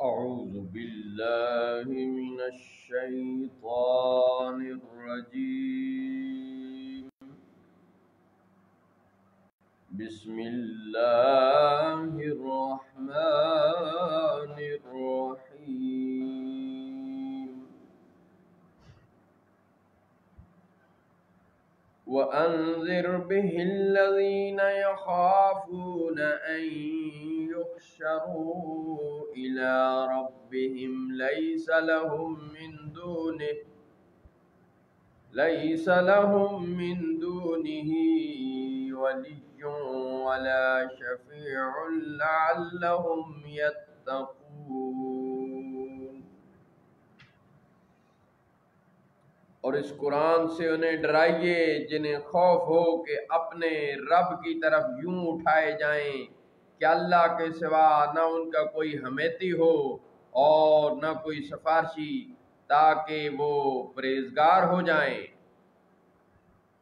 أعوذ بالله من الشيطان الرجيم. بسم الله الرحمن الرحيم. وأنذر به الذين يخافون أن يحشروا إلى ربهم ليس لهم من دونه ولي ولا شفيع لعلهم يتقون. اور اس قرآن سے انہیں ڈرائیے جنہیں خوف ہو کہ اپنے رب کی طرف یوں اٹھائے جائیں کہ اللہ کے سوا نہ ان کا کوئی حمیتی ہو اور نہ کوئی سفارشی، تاکہ وہ پرہیزگار ہو جائیں.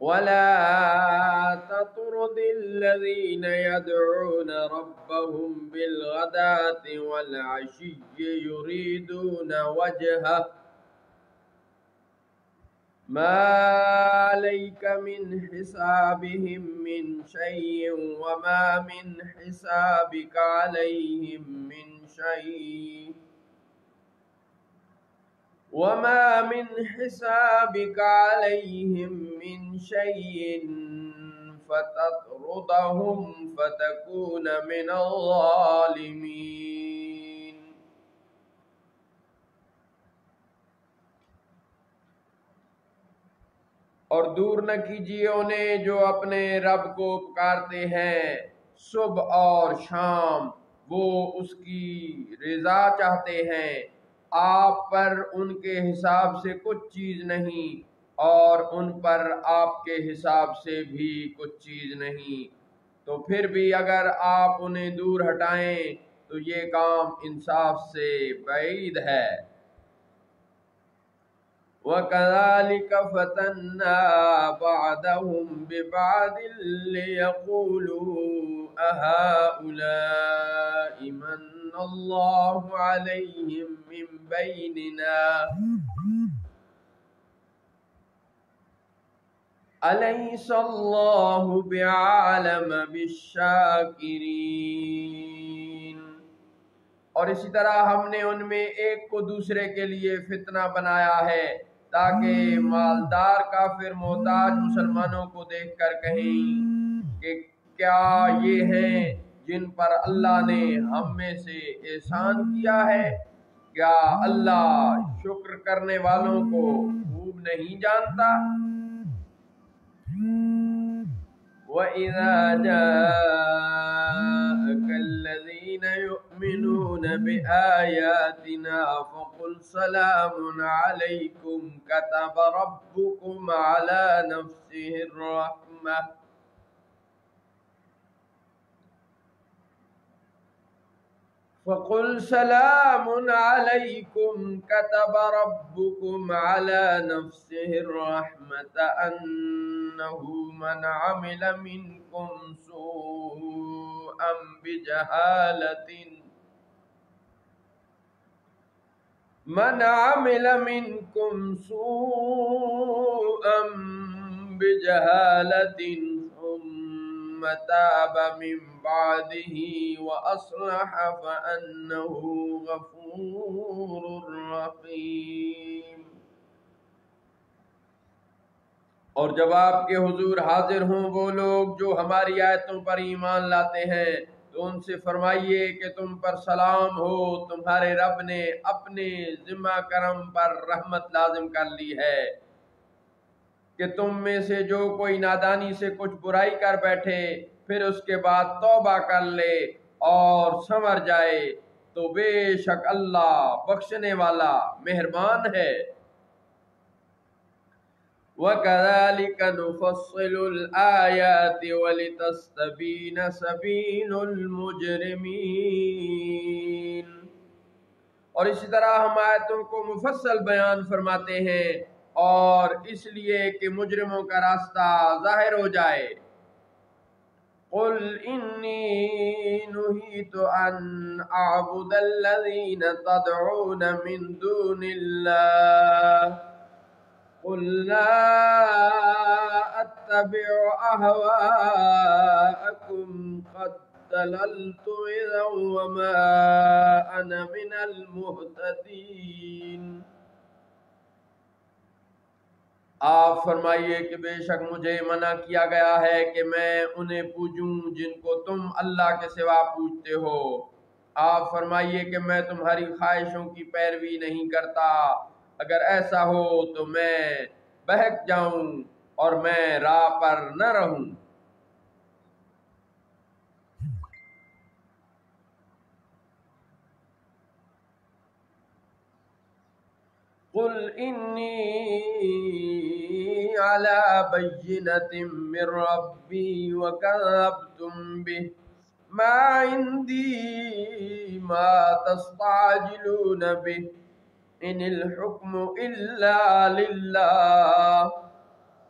وَلَا تَطْرُدِ الَّذِينَ يَدْعُونَ رَبَّهُمْ بِالْغَدَاةِ وَالْعَشِيِّ يُرِيدُونَ وَجْهَهُ مَا عَلَيْكَ مِنْ حِسَابِهِمْ مِنْ شَيْءٍ وَمَا مِنْ حِسَابِكَ عَلَيْهِمْ مِنْ شَيْءٍ فتطردهم فتكون من الظالمين. اور دور نہ کیجیے انہیں جو اپنے رب کو پکارتے ہیں صبح اور شام، وہ اس کی رضا چاہتے ہیں. آپ پر ان کے حساب سے کچھ چیز نہیں اور ان پر آپ کے حساب سے بھی کچھ چیز نہیں، تو پھر بھی اگر آپ انہیں دور ہٹائیں تو یہ کام انصاف سے بعید ہے. وَكَذَلِكَ فَتَنَّا بَعْضَهُمْ بِبَعْضٍ لِيَقُولُوا أَهَؤُلَاءِ مَنَّ اللَّهُ عَلَيْهِمْ مِنْ بَيْنِنَا أَلَيْسَ اللَّهُ بِعَالَمَ بِالشَّاكِرِينَ. اور اسی طرح ہم نے ان میں ایک کو دوسرے کے لیے فتنہ بنایا ہے تاکہ مالدار کافر محتاج مسلمانوں کو دیکھ کر کہیں کہ کیا یہ ہیں جن پر اللہ نے ہم میں سے احسان کیا ہے؟ کیا اللہ شکر کرنے والوں کو خوب نہیں جانتا؟ وَإِذَا جَاءَكَ الَّذِينَ يُؤْمِنُونَ بِآيَاتِنَا فَقُلْ سَلَامٌ عَلَيْكُمْ كَتَبَ رَبُّكُمْ عَلَى نَفْسِهِ الرَّحْمَةَ فَقُلْ سَلَامٌ عَلَيْكُمْ كَتَبَ رَبُّكُمْ عَلَى نَفْسِهِ الرَّحْمَةَ أَنَّهُ مَنْ عَمِلَ مِنْكُمْ سُوءًا بِجَهَالَةٍ ثُمَّ تَابَ مِنْ بَعْدِهِ وَأَصْلَحَ فَأَنَّهُ غَفُورٌ رَحِيمٌ. اور جب آپ کے حضور حاضر ہوں وہ لوگ جو ہماری آیتوں پر ایمان لاتے ہیں تو ان سے فرمائیے کہ تم پر سلام ہو، تمہارے رب نے اپنے ذمہ کرم پر رحمت لازم کر لی ہے کہ تم میں سے جو کوئی نادانی سے کچھ برائی کر بیٹھے پھر اس کے بعد توبہ کر لے اور سنور جائے تو بے شک اللہ بخشنے والا مہربان ہے. وَكَذَلِكَ نُفَصِّلُ الْآيَاتِ وَلِتَسْتَبِينَ سَبِيلُ الْمُجْرِمِينَ. اور اسی طرح ہم آیتوں کو مفصل بیان فرماتے ہیں اور اس لیے کہ مجرموں کا راستہ ظاہر ہو جائے. قل انی نہیت ان اعبد الذین تدعون من دون اللہ قل لا اتبع اہواءکم قد ضللت اذا وما انا من المہتدین۔ آپ فرمائیے کہ بے شک مجھے منع کیا گیا ہے کہ میں انہیں پوجوں جن کو تم اللہ کے سوا پوجتے ہو۔ آپ فرمائیے کہ میں تمہاری خواہشوں کی پیروی نہیں کرتا، اگر ایسا ہو تو میں بہک جاؤں اور میں راہ پر نہ رہوں۔ قل انی علی بینۃ من ربی وکذبتم بہ ما عندی ما تستعجلون بہ ان الحکم الا للہ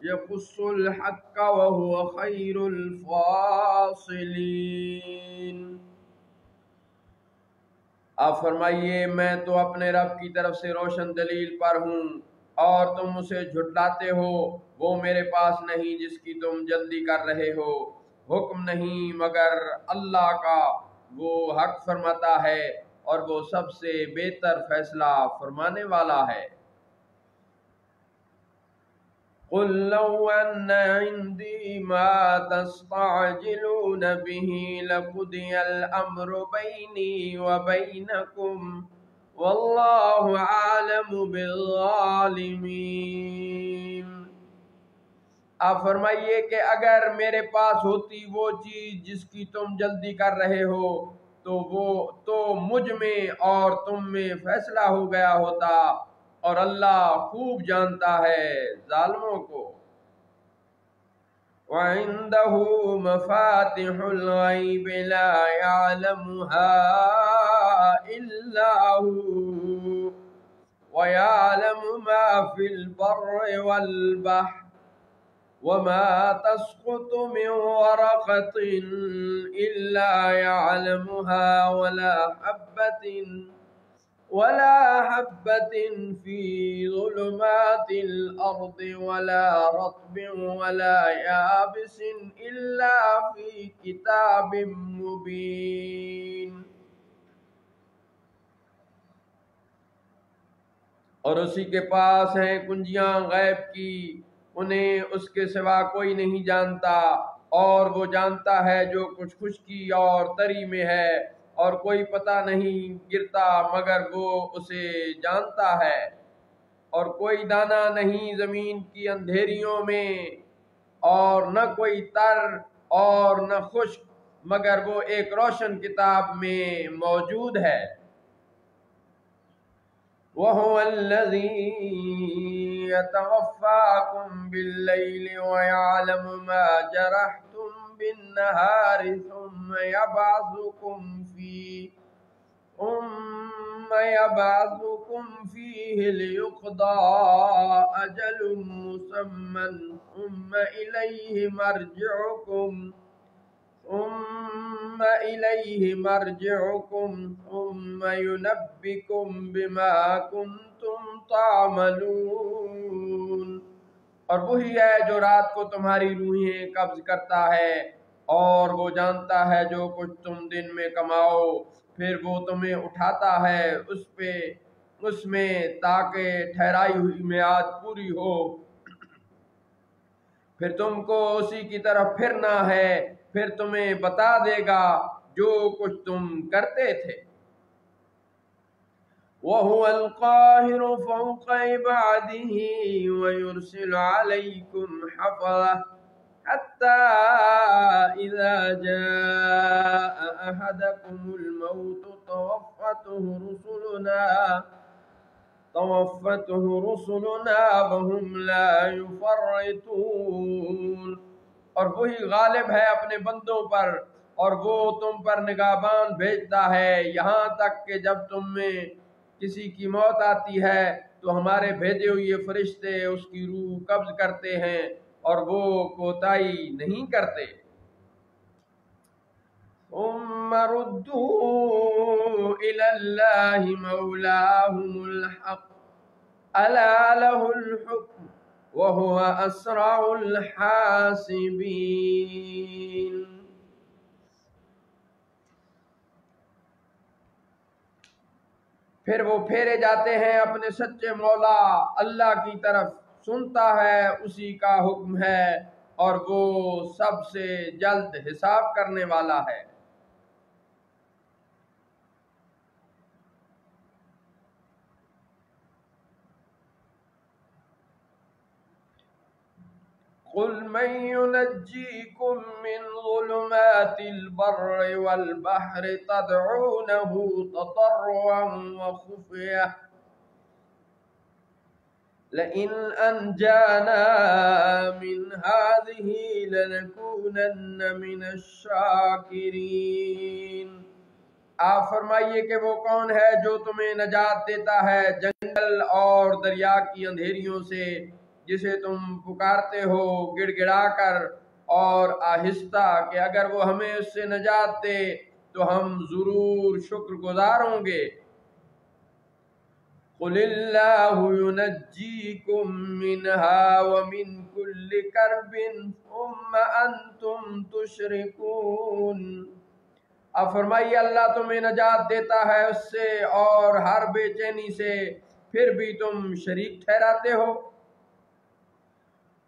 یقص الحق وهو خیر الفاصلین۔ آپ فرمائیے میں تو اپنے رب کی طرف سے روشن دلیل پر ہوں اور تم اسے جھٹلاتے ہو، وہ میرے پاس نہیں جس کی تم جلدی کر رہے ہو، حکم نہیں مگر اللہ کا، وہ حق فرماتا ہے اور وہ سب سے بہتر فیصلہ فرمانے والا ہے۔ قل لو ان عندي ما تستعجلون به لقضي الامر بيني وبينكم والله عالم بالظالمين۔ آپ فرمائیے کہ اگر میرے پاس ہوتی وہ چیز جس کی تم جلدی کر رہے ہو تو مجھ میں اور تم میں فیصلہ ہو گیا ہوتا، اور اللہ خوب جانتا ہے ظالموں کو۔ وعنده مفاتح الغیب لا يعلمها الا هو ويعلم ما في البر والبحر وما تسقط من ورقة إلا يعلمها ولا حبة في ظلمات الأرض ولا رطب ولا يابس إلا في كتاب مبين۔ اور اسی کے پاس ہیں کنجیاں غیب کی، انہیں اس کے سوا کوئی نہیں جانتا، اور وہ جانتا ہے جو کچھ خشکی اور تری میں ہے، اور کوئی پتہ نہیں گرتا مگر وہ اسے جانتا ہے، اور کوئی دانہ نہیں زمین کی اندھیریوں میں، اور نہ کوئی تر اور نہ خشک مگر وہ ایک روشن کتاب میں موجود ہے۔ وَهُوَ الَّذِي يَتَوَفَّاكُم بِاللَّيْلِ وَيَعْلَمُ مَا جَرَحْتُم بِالنَّهَارِ ثُمَّ يَبْعَثُكُمْ فِيهِ لِيُقْضَى أَجَلٌ مُّسَمًّى ثُمَّ إِلَيْهِ مَرْجِعُكُمْ ثُمَّ يُنَبِّئُكُم بِمَا كُنتُمْ تَعْمَلُونَ۔ اور وہی ہے جو رات کو تمہاری روحیں قبض کرتا ہے، اور وہ جانتا ہے جو کچھ تم دن میں کماؤ، پھر وہ تمہیں اٹھاتا ہے اس میں تاکہ ٹھہرائی ہوئی میعاد پوری ہو، پھر تم کو اسی کی طرف پھرنا ہے، پھر تمہیں بتا دے گا جو کچھ تم کرتے تھے۔ وَهُوَ الْقَاهِرُ فَوْقَ عِبَادِهِ وَيُرْسِلُ عَلَيْكُمْ حَفَظَةً حَتَّى إِذَا جَاءَ أَحَدَكُمُ الْمَوْتُ توفته رسلنا وهم لا يفرطون۔ اور وہی غالب ہے اپنے بندوں پر، اور وہ تم پر نگہبان بھیجتا ہے یہاں تک کہ جب تم میں کسی کی موت آتی ہے تو ہمارے بھیجے ہوئے فرشتے اس کی روح قبض کرتے ہیں، اور وہ کوتاہی نہیں کرتے۔ ثم ردوا إلى الله مولاهم الحق ألا له الحكم وهو أسرع الحاسبين۔ پھر وہ پھیرے جاتے ہیں اپنے سچے مولا اللہ کی طرف، سنتا ہے اسی کا حکم ہے اور وہ سب سے جلد حساب کرنے والا ہے۔ قل من ينجيكم من ظلمات البر والبحر تدعونه تضرعا وخفية لئن أنجانا من هذه لنكونن من الشاكرين۔ آپ فرمائیے کہ وہ کون ہے جو تمہیں نجات دیتا ہے جنگل اور دریا کی اندھیریوں سے، جسے تم پکارتے ہو گڑ گڑا کر اور آہستہ کہ اگر وہ ہمیں اس سے نجات دے تو ہم ضرور شکر گزار ہوں گے۔ قل اللہ ینجیکم منہا ومن کل کرب ثم انتم تشرکون۔ اب فرمائیے اللہ تمہیں نجات دیتا ہے اس سے اور ہر بے چینی سے، پھر بھی تم شریک ٹھہراتے ہو۔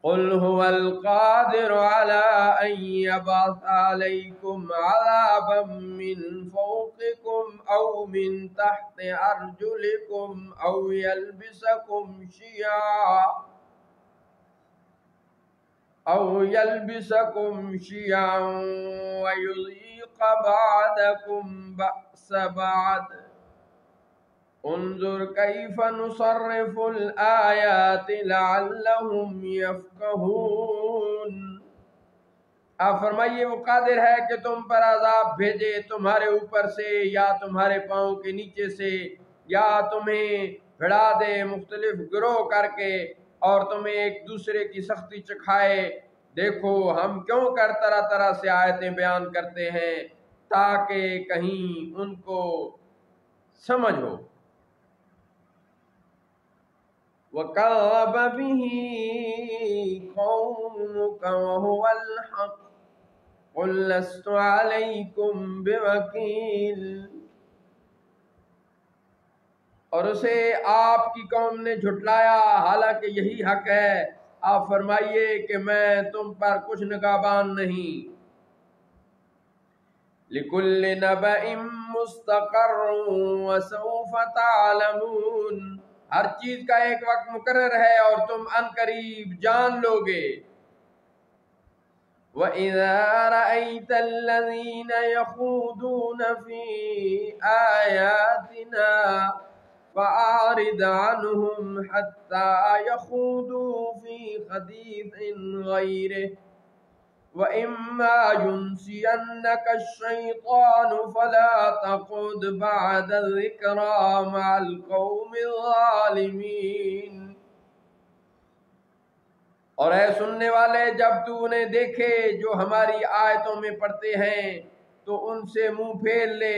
قل هو القادر على أن يبعث عليكم عذابا من فوقكم أو من تحت أرجلكم أو يلبسكم شيعا ويذيق بعضكم بأس بعض انظر کیف نصرف الآیات لعلہم یفقہون۔ آپ فرمائیے وہ قادر ہے کہ تم پر عذاب بھیجے تمہارے اوپر سے یا تمہارے پاؤں کے نیچے سے، یا تمہیں بھڑا دے مختلف گروہ کر کے اور تمہیں ایک دوسرے کی سختی چکھائے۔ دیکھو ہم کیوں کر طرح طرح سے آیتیں بیان کرتے ہیں تاکہ کہیں ان کو سمجھ ہو۔ وَكَذَّبَ بِهِ قَوْمُكَ وَهُوَ الْحَقُّ قُل لَّسْتُ عَلَيْكُمْ بِوَكِيلٍ۔ اور اسے آپ کی قوم نے جھٹلایا حالانکہ یہی حق ہے، آپ فرمائیے کہ میں تم پر کچھ نگہبان نہیں۔ لِكُلِّ نَبَإٍ مُّسْتَقَرٌّ وَسَوْفَ تَعْلَمُونَ۔ ہر چیز کا ایک وقت مقرر ہے اور تم ان قریب جان لو گے۔ وَإِذَا رَأَيْتَ الَّذِينَ يَخُوضُونَ فِي آيَاتِنَا فَأَعْرِضْ عَنْهُمْ حَتَّى يَخُوضُوا فِي حَدِيثٍ غَيْرِهِ وَإِمَّا يُنْسِيَنَّكَ الشَّيْطَانُ فَلَا تَقْعُدْ بَعْدَ الذِّكْرَىٰ مَعَ الْقَوْمِ الظَّالِمِينَ۔ اور اے سننے والے جب تو انہیں دیکھے جو ہماری آیتوں میں پڑھتے ہیں تو ان سے منہ پھیر لے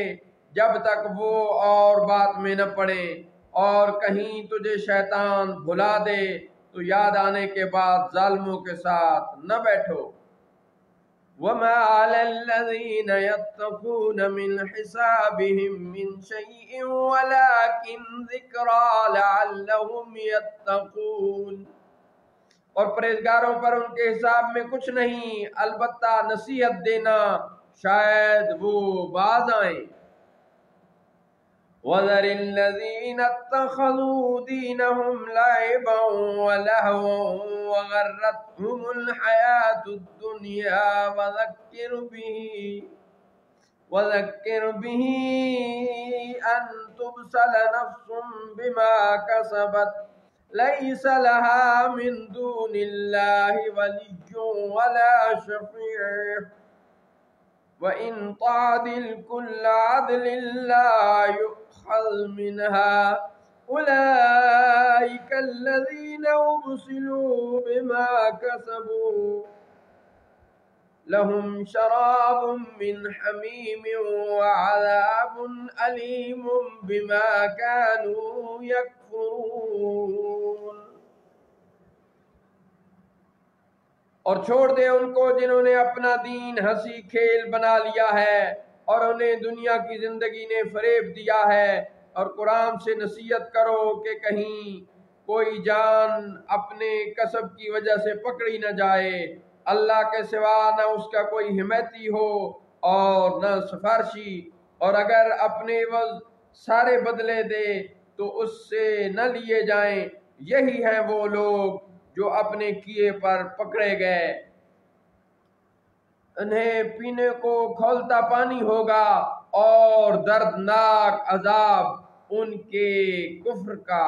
جب تک وہ اور بات میں نہ پڑیں، اور کہیں تجھے شیطان بھلا دے تو یاد آنے کے بعد ظالموں کے ساتھ نہ بیٹھو۔ وَمَا عَلَى الَّذِينَ يَتَّقُونَ مِنْ حِسَابِهِمْ مِنْ شَيْءٍ وَلَكِنْ ذِكْرَىٰ لَعَلَّهُمْ يَتَّقُونَ۔ اور پرہیزگاروں پر ان کے حساب میں کچھ نہیں، البتہ نصیحت دینا شاید وہ باز آئیں۔ وَذَرِ الَّذِينَ اتَّخَذُوا دِينَهُمْ لَعِبًا وَلَهْوًا وَغَرَّتْهُمُ الْحَيَاةُ الدُّنْيَا وَذَكِّرْ بِهِ أَن تُبْسَلَ نَفْسٌ بِمَا كَسَبَتْ لَيْسَ لَهَا مِن دُونِ اللَّهِ وَلِيٌّ وَلَا شَفِيعٌ وَإِن تَعْدِلْ كُلَّ عَدْلٍ لَّا يُؤْخَذْ مِنْهَا أُولَٰئِكَ الَّذِينَ أُبْسِلُوا بِمَا كَسَبُوا لہم شراب من حمیم وعذاب علیم بما كانوا یکفرون۔ اور چھوڑ دے ان کو جنہوں نے اپنا دین ہنسی کھیل بنا لیا ہے اور انہیں دنیا کی زندگی نے فریب دیا ہے، اور قرآن سے نصیحت کرو کہ کہیں کوئی جان اپنے کسب کی وجہ سے پکڑی نہ جائے، اللہ کے سوا نہ اس کا کوئی حمایتی ہو اور نہ سفارشی، اور اگر اپنے عوض سارے بدلے دے تو اس سے نہ لیے جائیں، یہی ہیں وہ لوگ جو اپنے کیے پر پکڑے گئے۔ انہیں پینے کو کھولتا پانی ہوگا اور دردناک عذاب ان کے کفر کا